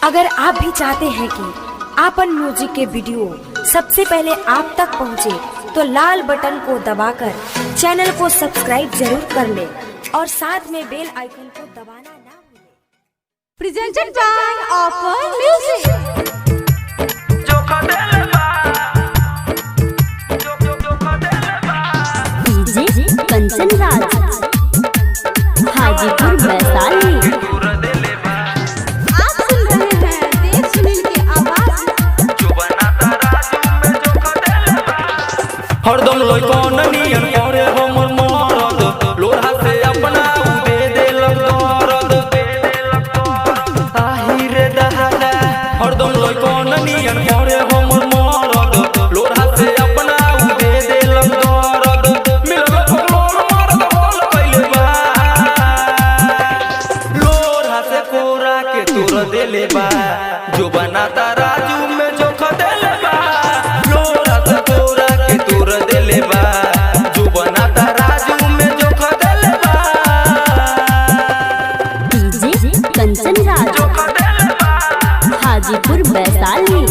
अगर आप भी चाहते हैं कि आपन म्यूजिक के वीडियो सबसे पहले आप तक पहुंचे, तो लाल बटन को दबाकर चैनल को सब्सक्राइब जरूर कर ले और साथ में बेल आइकन को दबाना ना भूलें। Presented by offer music. DJ Kanchan Raj, Hajipur Vaishali. आप सुन रहे हैं देव सुनील की आवाज। हरदम लइकन नियन करे हमर मरद, लोढ़ा से अपना दे देलक दर्द। आही रे दहला हरदम लइकन नियन करे हमर मरद, लोढ़ा से अपना दे देलक दर्द। मिलल फकलोर मरद बोल कइले बा, लोढ़ा से कोरा के तोर देले बा, जो बनाता राजू में जोख देले बा। लोढ़ा से कोरा के तोर देले बा, जो बनाता राजू में जोख देले बा। डीजे कंचन राज, हाजीपुर वैशाली।